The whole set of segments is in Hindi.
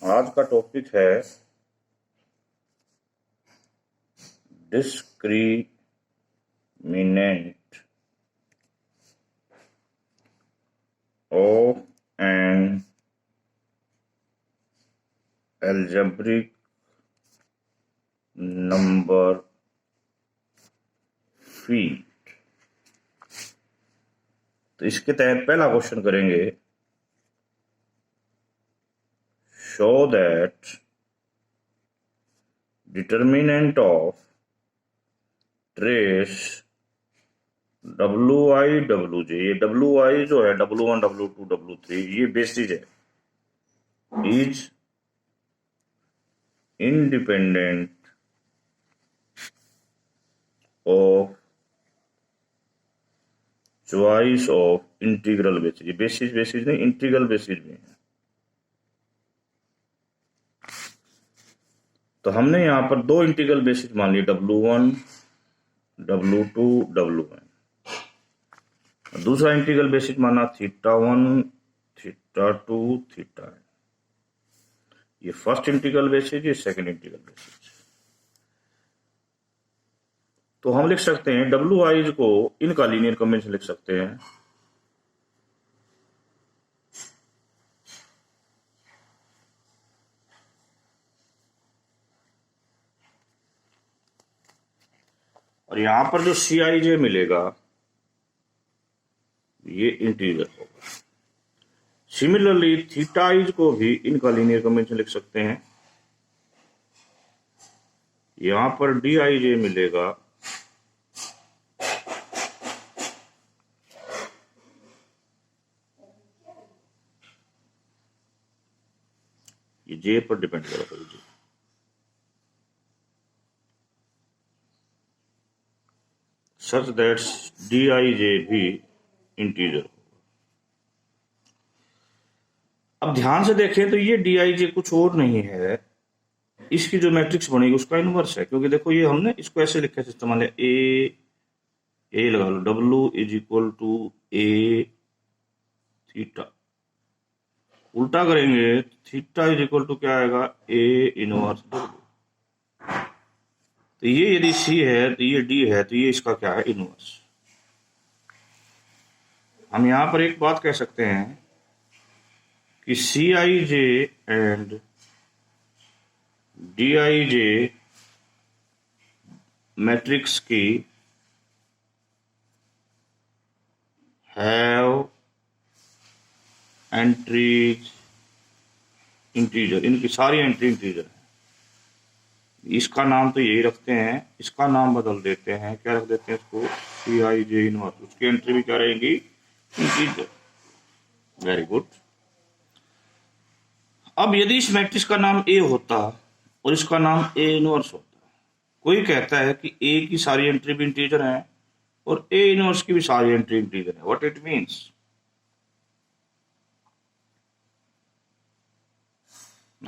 आज का टॉपिक है discriminant of an algebraic number field. तो इसके तहत पहला क्वेश्चन करेंगे, show that determinant of trace WI WJ, ये WI जो है W1 W2 W3 ये बेसिस है, is independent of choice of integral basis. ये बेसिस नहीं, इंटीग्रल बेसिस भी है। तो हमने यहां पर दो इंटीग्रल बेसिस मान लिए, W1 W2 W1। दूसरा इंटीग्रल बेसिस माना θ1 θ2 θn। ये फर्स्ट इंटीग्रल बेसिस, ये सेकंड इंटीग्रल बेसिस। तो हम लिख सकते हैं WI को इनका लीनियर कॉम्बिनेशन लिख सकते हैं। और यहां पर जो CIJ मिलेगा ये इंटीजर होगा। सिमिलरली थीटाइज को भी इनका लीनियर कॉम्बिनेशन लिख सकते हैं। यहां पर DIJ मिलेगा, ये J पर डिपेंड करेगा। जी सच दैट DIJ भी इंटीजर। अब ध्यान से देखें तो ये DIJ कुछ और नहीं है, इसकी जो मैट्रिक्स बनेगी उसका इनवर्स है। क्योंकि देखो ये हमने इसको ऐसे लिखा है, सिस्टम वाले ए लगा लो, W = A थीटा। उल्टा करेंगे, थीटा = क्या आएगा, A इनवर्स W। तो ये यदि C है तो ये D है, तो ये इसका क्या है, इनवर्स। हम यहां पर एक बात कह सकते हैं कि CIJ एंड DIJ मैट्रिक्स की हैव एंट्रीज इंटीजर, इनकी सारी एंट्री इंटीजर है। इसका नाम तो यही रखते हैं, इसका नाम बदल देते हैं, क्या रख देते हैं इसको, CIJ इनवर्स। उसकी एंट्री भी क्या रहेगी, इंटीजर। Very good. अब यदि इस मैट्रिक्स का नाम A होता और इसका नाम A इनवर्स होता, कोई कहता है कि A की सारी एंट्री भी इंटीजर है और A इनवर्स की भी सारी एंट्री इंटीजर है, व्हाट इट मींस।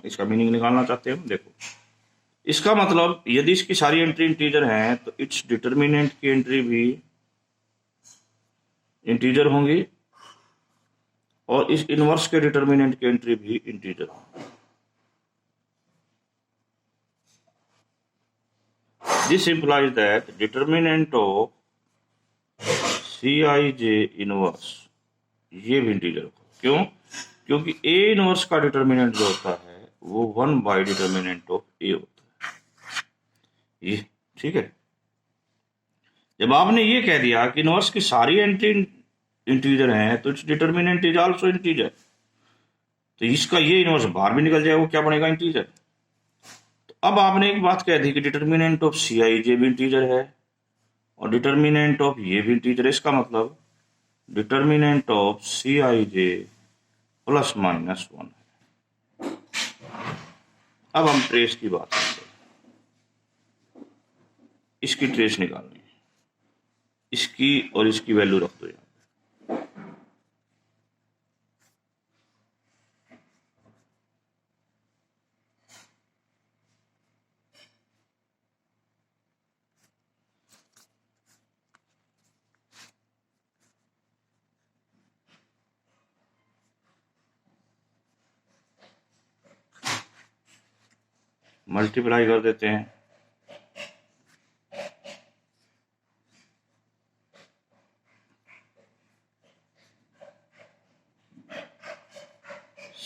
इसका मीनिंग निकालना चाहते हैं हम। देखो, इसका मतलब यदि इसकी सारी एंट्री इंटीजर हैं तो इट्स डिटर्मिनेंट की एंट्री भी इंटीजर होंगी और इस इनवर्स के डिटर्मिनेंट की एंट्री भी इंटीजर होंगी। This implies that determinant of CIJ inverse ये भी इंटीजर होगा। क्यों? क्योंकि A इनवर्स का डिटर्मिनेंट जो होता है वो 1 डिटर्मिनेंट ऑफ A होता है। ये ठीक है। जब आपने ये कह दिया कि इनवर्स की सारी एंट्री इंटीजर हैं तो its determinant is also integer, तो इसका ये इनवर्स बाहर भी निकल जाए, वो क्या बनेगा, इंटीजर। तो अब आपने एक बात कह दी कि डिटर्मिनेंट ऑफ CIJ भी इंटीजर है और डिटर्मिनेंट ऑफ ये भी इंटीजर है। इसका मतलब डिटर्मिनेंट ऑफ CIJ ±1 है। अब हम ट्रेस की बात करते हैं। इसकी ट्रेस निकालनी है, इसकी और इसकी वैल्यू रख दो यहाँ। मल्टीप्लाई कर देते हैं।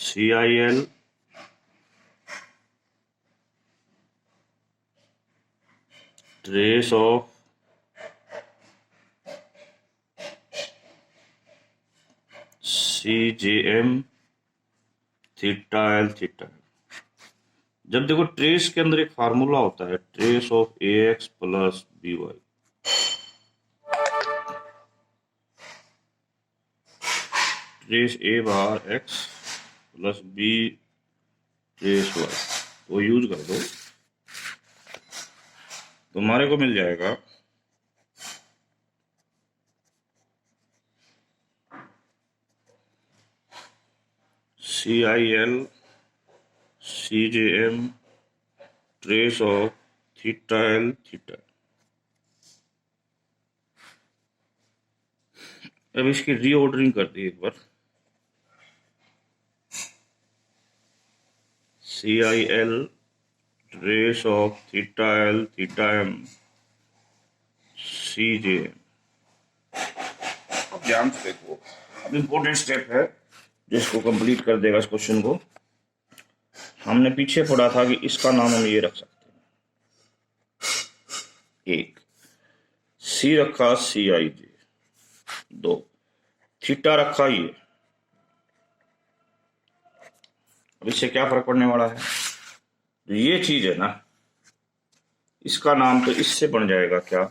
CIL trace of CJM theta L theta. जब देखो ट्रेस के अंदर एक फार्मूला होता है, trace of AX plus BY। Trace A bar X plus B trace Y, तो यूज कर दो, तुम्हारे को मिल जाएगा CIL CJM trace of theta L theta. अब इसकी रीऑर्डरिंग कर दी एक बार। CIL trace of theta L theta M CJM। अब ध्यान से देखो, अब इम्पोर्टेंट स्टेप है जिसको कंप्लीट कर देगा इस क्वेश्चन को। हमने पीछे पढ़ा था कि इसका नाम हम ये रख सकते हैं, एक C रखा CIJ, दो थीटा रखा ये। अब इससे क्या फर्क पड़ने वाला है, तो ये चीज है ना, इसका नाम तो इससे बन जाएगा क्या,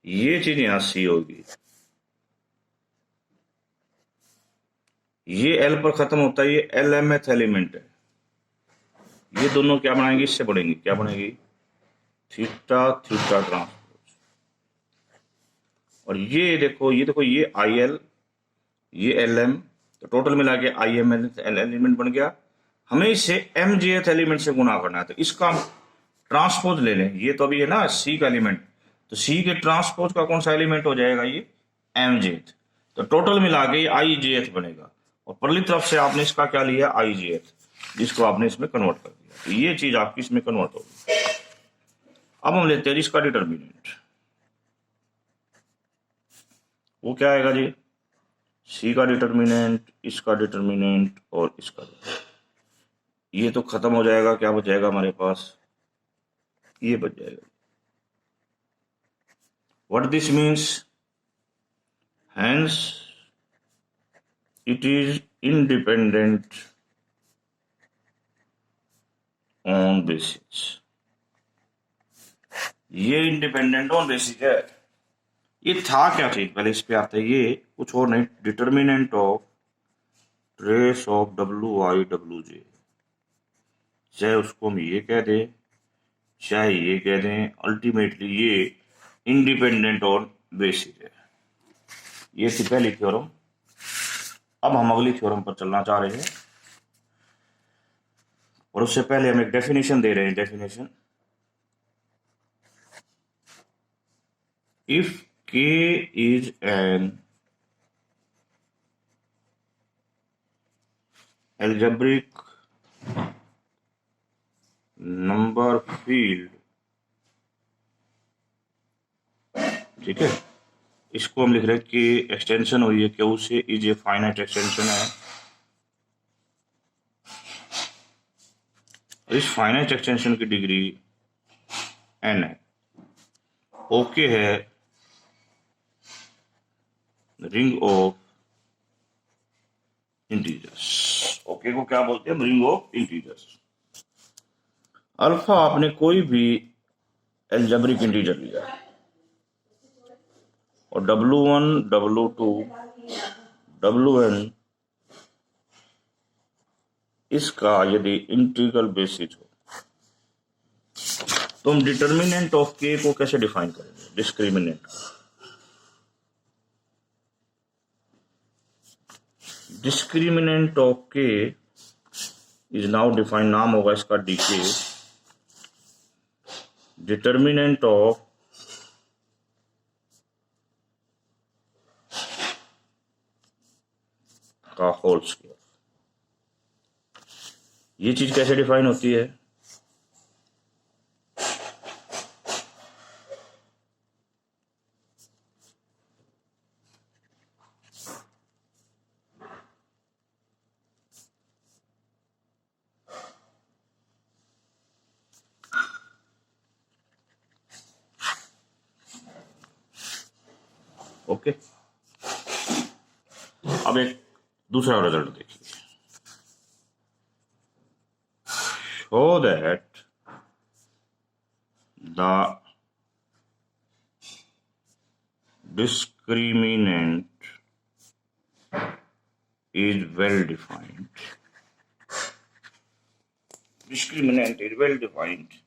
ये चीज यहां C होगी, ये L पर खत्म होता है, ये LMth एलिमेंट है। ये दोनों क्या बनाएंगे, इससे बढ़ेंगे, क्या बनेगी, थीटा थीटा ट्रांसपोज। और ये देखो ये IL ये LM, तो टोटल मिला के IML एलिमेंट बन गया। हमें इसे MJth एलिमेंट से गुणा करना है, तो इसका ट्रांसपोज ले लें। ये तो अभी है ना C का एलिमेंट, तो C के ट्रांसपोज का कौन सा एलिमेंट हो जाएगा, ये MJth। तो टोटल मिला के ये IJth बनेगा, और परली तरफ से आपने इसका क्या लिया, IJth, जिसको आपने इसमें कन्वर्ट कर दिया, तो ये चीज आपकी इसमें कन्वर्ट होगी। अब हम लेते हैं इसका डिटर्मिनेंट, वो क्या आएगा जी, C का डिटर्मिनेंट, इसका डिटर्मिनेंट और इसका डिटर्मिनेंट। ये तो खत्म हो जाएगा, क्या बच जाएगा हमारे पास, ये बच जाएगा। What this means, hence it is independent on basis। ये इंडिपेंडेंट ऑन बेसिस है। ये था क्या चीज, पहले इस पे आता है, ये कुछ और नहीं, determinant of trace of WI WJ। चाहे उसको हम ये कह दें चाहे ये कह दें, अल्टीमेटली ये इंडिपेंडेंट ऑन बेसिस है। ये थी पहली थ्योरम। अब हम अगली थ्योरम पर चलना चाह रहे हैं, और उससे पहले हम एक डेफिनेशन दे रहे हैं। Definition, if K is an algebraic number field, ठीक है, इसको हम लिख रहे हैं कि एक्सटेंशन हुई है क्यू से, इज ए फाइनाइट एक्सटेंशन है। इस फाइनाइट एक्सटेंशन की डिग्री n है, ओके है रिंग ऑफ इंटीजर्स। ओके को क्या बोलते हैं, रिंग ऑफ इंटीजर्स। अल्फा आपने कोई भी एल्जेब्रिक इंटीजर लिया, और W1 W2 WN इसका यदि इंटीग्रल बेसिस हो, तो हम डिटर्मिनेंट ऑफ K को कैसे डिफाइन करेंगे, discriminant. Discriminant of K is now define, नाम होगा इसका DK। डिटर्मिनेंट ऑफ का होल स्क्वायर। ये चीज कैसे डिफाइन होती है? ओके, अब एक दूसरा रिजल्ट देखिए। Show that the discriminant is well defined. Discriminant is well defined.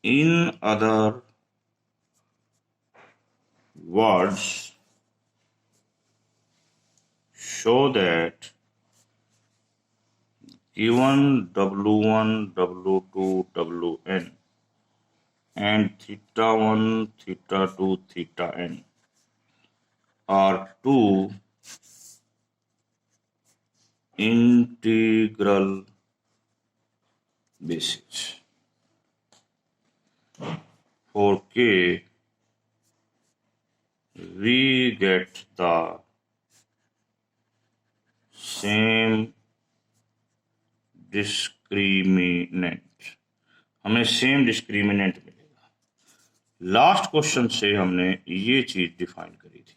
In other words, show that given W1, W2, Wn and θ1, θ2, θn are two integral bases. For k, we get the same discriminant. हमें सेम डिस्क्रिमिनेंट मिलेगा। लास्ट क्वेश्चन से हमने ये चीज डिफाइन करी थी,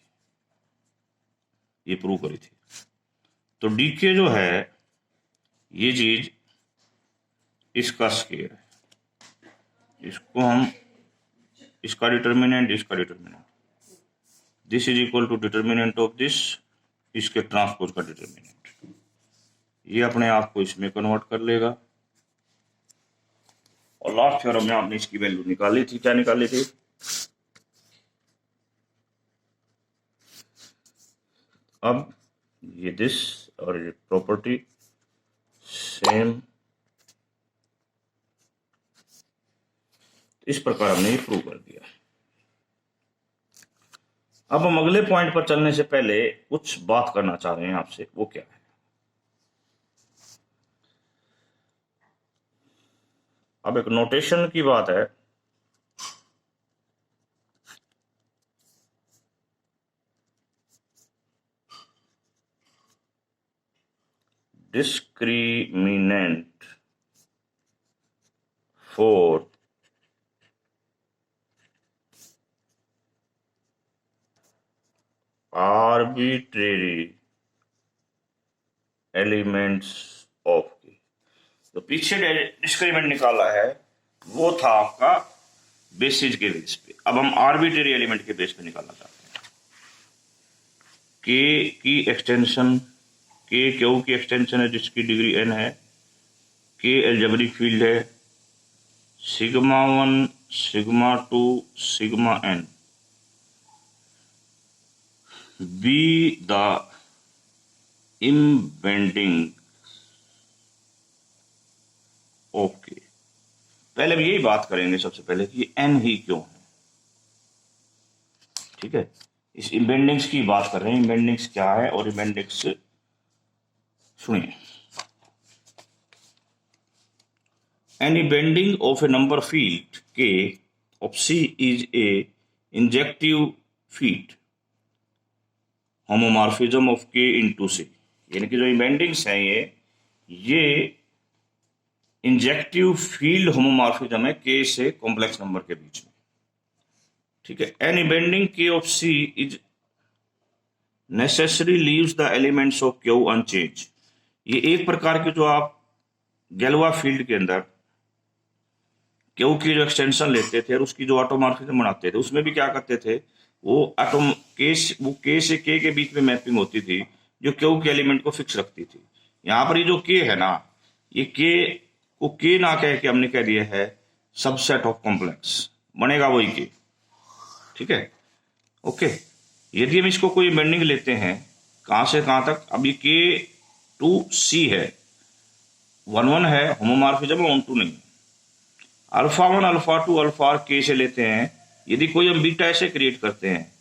ये प्रूव करी थी। तो डीके जो है ये चीज इसका स्केयर है, इसको हम इसका determinant, this is equal to determinant of this, इसके ट्रांसपोज का डिटर्मिनेंट। ये अपने आप को इसमें कन्वर्ट कर लेगा। और लास्ट थ्योरम में आपने इसकी वैल्यू निकाली थी, क्या निकाली थी? अब ये दिस और ये प्रॉपर्टी सेम, इस प्रकार हमने ये प्रूव कर दिया। अब हम अगले पॉइंट पर चलने से पहले कुछ बात करना चाह रहे हैं आपसे, वो क्या है? अब एक नोटेशन की बात है। Discriminant for arbitrary elements of की, तो पीछे डिस्क्रिमिनेंट निकाला है वो था आपका बेसिस के बेस पे। अब हम आर्बिट्रेरी एलिमेंट के बेस पे निकालना चाहते हैं। के की एक्सटेंशन, के क्यू की एक्सटेंशन है जिसकी डिग्री n है, के एल्जेब्रिक फील्ड है, sigma 1, sigma 2, sigma n, be the embedding. Okay, पहले हम यही बात करेंगे सबसे पहले कि n ही क्यों है। ठीक है, इस इम्बेंडिंग्स की बात कर रहे हैं। इम्बेंडिंग्स क्या है और इम्बेंडिंग्स सुनिए। Any embedding of a number field K of C is an injective field homomorphism of K into C। यानी कि जो इम्बेंडिंग्स हैं ये इंजेक्टिव फील्ड होमोमॉर्फिज्म है K से कॉम्प्लेक्स नंबर के बीच में। ठीक है, any embedding K of C is necessary leaves the elements of Q unchanged. ये एक प्रकार के जो आप गैलोवा फील्ड के अंदर Q की जो एक्सटेंशन लेते थे और उसकी जो ऑटोमॉर्फिज्म बनाते थे, उसमें भी क्या करते थे, वो K से K के बीच में मैपिंग होती थी जो Q के एलिमेंट को फिक्स रखती थी। यहाँ पर ये जो K है ना, ये K को K ना कह के हमने कह दिया है सबसेट ऑफ कॉम्प्लेक्स, बनेगा वही K। ठीक है, ओके। यदि हम इसको कोई बेंडिंग लेते हैं कहां से कहां तक, अब ये K टू C है, 1 1 है होमोमॉर्फिज्म, 1 2 नहीं। अल्फा 1, अल्फा 2, अल्फा K से लेते हैं। यदि कोई हम बीटा ऐसे क्रिएट करते हैं,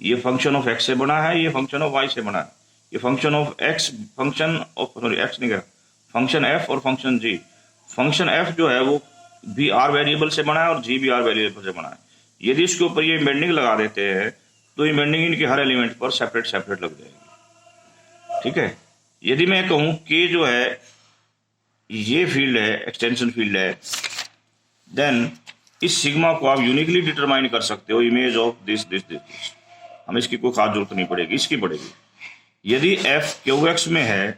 ये फंक्शन ऑफ एक्स से बना है, ये फंक्शन ऑफ वाई से बना है, ये function of x, function of sorry x नहीं कह, फंक्शन एफ और फंक्शन जी। फंक्शन एफ जो है वो भी आर वेरिएबल से बना है और जी भी आर वेरिएबल से बना है। यदि इसके ऊपर ये इम्बेडिंग लगा देते हैं तो इम्बेडिंग इनके हर एलिमेंट पर सेपरेट सेपरेट लग जाएगी। ठीक है, यदि मैं कहूं कि जो है ये फील्ड है, एक्सटेंशन फील्ड है, देन इस सिग्मा को आप यूनिकली डिटरमाइन कर सकते हो, image of this this this this. हमें इसकी कोई खास जरूरत नहीं पड़ेगी, इसकी पड़ेगी। यदि एफ क्यू एक्स में है,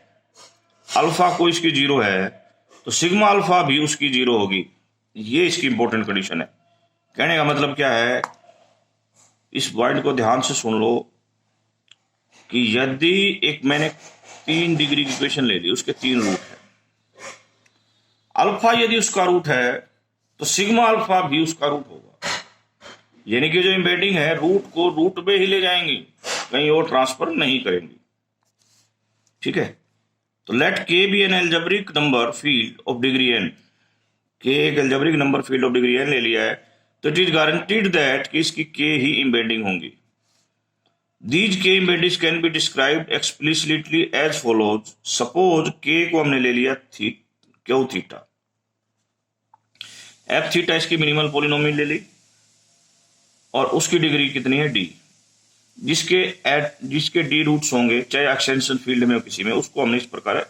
अल्फा को इसकी जीरो है, तो सिग्मा अल्फा भी उसकी जीरो होगी। ये इसकी इंपॉर्टेंट कंडीशन है। कहने का मतलब क्या है, इस पॉइंट को ध्यान से सुन लो कि यदि एक मैंने 3 डिग्री की इक्वेशन ले ली, उसके 3 रूट है, अल्फा यदि उसका रूट है तो सिग्मा अल्फा भी उसका रूट होगा। यानी कि जो एम्बेडिंग है रूट को रूट में ही ले जाएंगी, कहीं और ट्रांसफर नहीं करेंगी। ठीक है, तो let K be an algebraic number field of degree n. K एक algebraic number field of degree n ले लिया है, तो इट इज गारंटीड दैट कि इसकी के ही एम्बेडिंग होंगी। These K embeddings can be described explicitly as follows. Suppose K को हमने ले लिया क्यू थीटा, एफ थीटा इसकी मिनिमल पॉलिनोमियल ले ली और उसकी डिग्री कितनी है डी, जिसके डी रूट्स होंगे, चाहे एक्सटेंशन फील्ड में हो किसी में, उसको हमने इस प्रकार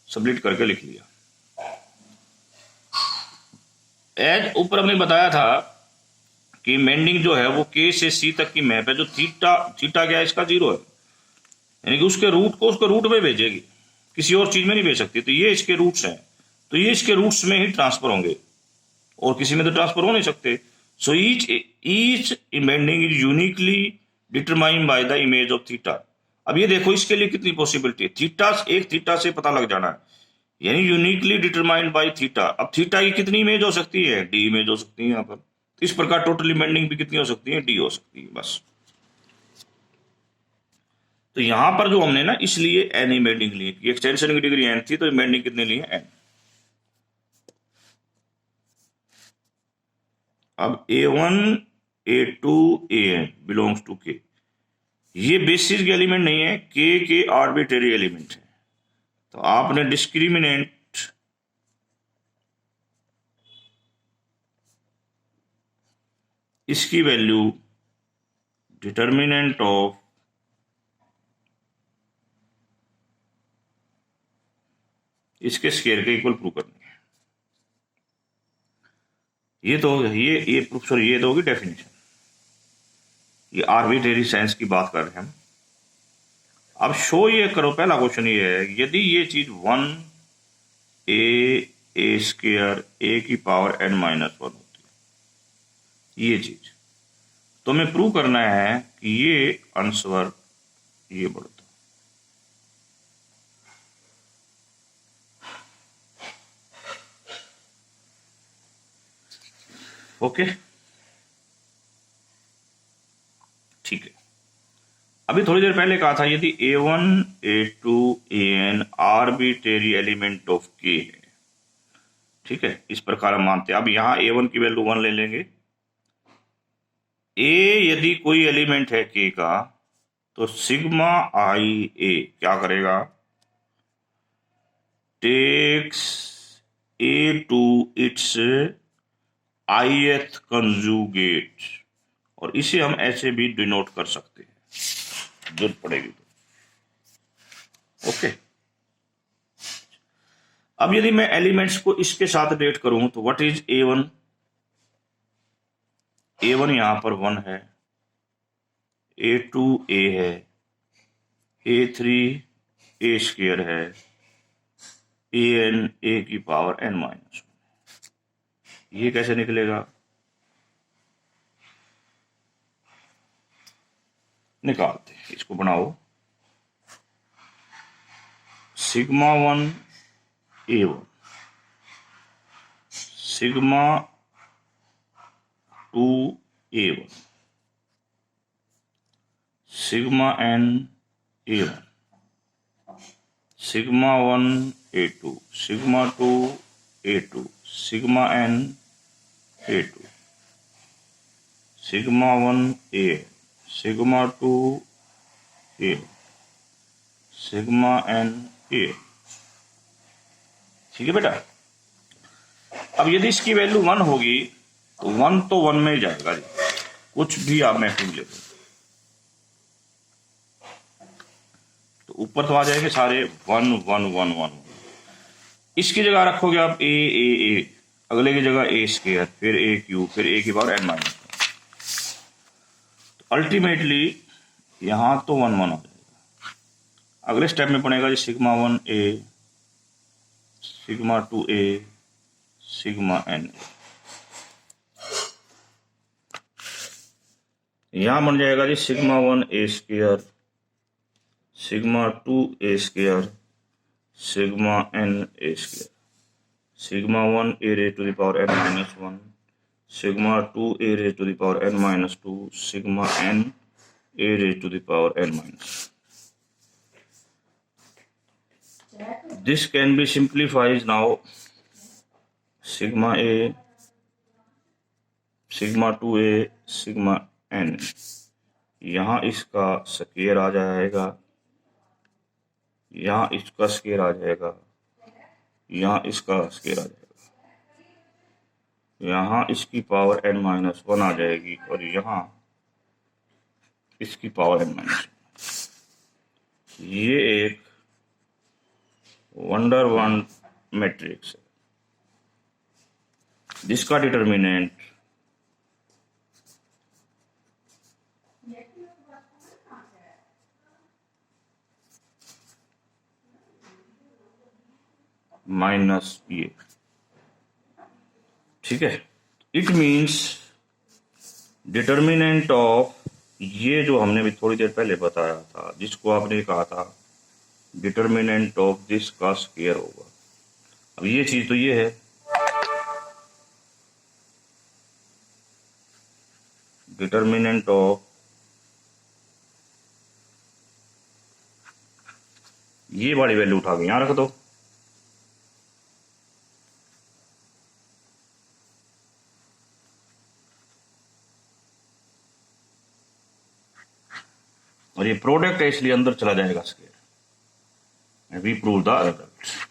सबमिट करके लिख लिया। एज ऊपर हमने बताया था कि मेंडिंग जो है वो के से सी तक की मैप है, जो थीटा थीटा क्या है, इसका जीरो है, यानी कि उसके रूट को उसके रूट में भेजेगी, किसी और चीज में नहीं भेज सकती। तो ये इसके रूट्स हैं, तो ये इसके रूट्स में ही ट्रांसफर होंगे और किसी में तो ट्रांसफर हो नहीं सकते। So each embedding is uniquely determined by the image of theta. अब ये देखो इसके लिए कितनी पॉसिबिलिटी है, थीटा एक थीटा से पता लग जाना है, यानी यूनिकली डिटरमाइंड बाय थीटा। अब थीटा की कितनी इमेज हो सकती है, डी इमेज हो सकती है यहाँ पर। इस प्रकार टोटल इमेंडिंग भी कितनी हो सकती है, डी हो सकती है बस। तो यहां पर जो हमने ना इसलिए एन इमेंडिंग ली, एक्सटेंशन की डिग्री एन थी, तो इमेंडिंग कितनी ली है, एन। अब A1 A2 AN belongs to के, ये बेसिस के एलिमेंट नहीं है, के आर्बिट्रेरी एलिमेंट है। तो आपने डिस्क्रिमिनेंट इसकी वैल्यू डिटर्मिनेंट ऑफ इसके स्क्वायर के इक्वल प्रूव करनी है। ये तो ये प्रूफ, सॉरी ये तो होगी डेफिनेशन, ये आर्बिट्रेरी साइंस की बात कर रहे हैं हम। अब शो ये करो, पहला क्वेश्चन ये है, यदि ये चीज 1 स्क्वायर a की पावर n-1 होती है, ये चीज तो हमें प्रूव करना है कि ये अंशवर ये बढ़ता। ओके, ठीक है। अभी थोड़ी देर पहले कहा था यदि A1 A2 AN arbitrary element of K है, ठीक है, इस प्रकार हम मानते हैं। अब यहां A1 की वैल्यू 1 ले लेंगे। A यदि कोई एलिमेंट है K का, तो सिग्मा आई A क्या करेगा, takes A to its ith conjugate, और इसे हम ऐसे भी डिनोट कर सकते हैं जरूरत पड़ेगी तो। ओके, अब यदि मैं एलिमेंट्स को इसके साथ डेट करूं तो व्हाट इज A1, A1 यहां पर 1 है, A2 A है, A3 A स्क्वायर है, AN A की पावर n-1। ये कैसे निकलेगा, निकालते हैं, इसको बनाओ। Sigma 1 A1 sigma 2 A1 sigma n A1 sigma 1 A2 sigma 2 A2 sigma n A2 sigma 1 AN sigma two A sigma n A. ठीक है बेटा। अब यदि इसकी वैल्यू 1 होगी तो 1 तो 1 में ही जाएगा जी, कुछ भी आप मैपिंग ले लो तो ऊपर तो आ जाएंगे सारे 1 1 1 1। इसकी जगह रखोगे आप ए, अगले की जगह ए स्क्वायर, फिर ए क्यूब, फिर ए की पावर एन माइनस। अल्टीमेटली यहां तो 1 1 हो जाएगा। अगले स्टेप में पड़ेगा g sigma 1 a, sigma 2 a, sigma n. यहां बन जाएगा g sigma 1 a square, sigma 2 a square, sigma n a square, sigma 1 a raise to the power n minus 1, sigma 2 a raise to the power n minus 2, sigma n a raise to the power n minus. This can be simplified now. Sigma a, sigma 2a, sigma n। यहाँ इसका स्क्वायर आ जाएगा, यहाँ इसका स्क्वायर आ जाएगा, यहाँ इसका स्क्वायर आ जाएगा, यहाँ इसकी पावर n माइनस 1 आ जाएगी और यहाँ इसकी पावर n माइनस 1। ये एक वंडर वन मैट्रिक्स है जिसका डिटर्मिनेंट माइनस ये। ठीक है। इट मीन्स डिटर्मिनेंट ऑफ ये जो हमने भी थोड़ी देर पहले बताया था, जिसको आपने कहा था डिटर्मिनेंट ऑफ दिस का स्क्वायर होगा। अब ये चीज तो ये है, डिटर्मिनेंट ऑफ ये वाली वैल्यू उठा के यहां रख दो। और ये प्रोडक्ट है इसलिए अंदर चला जाएगा square. We prove the result.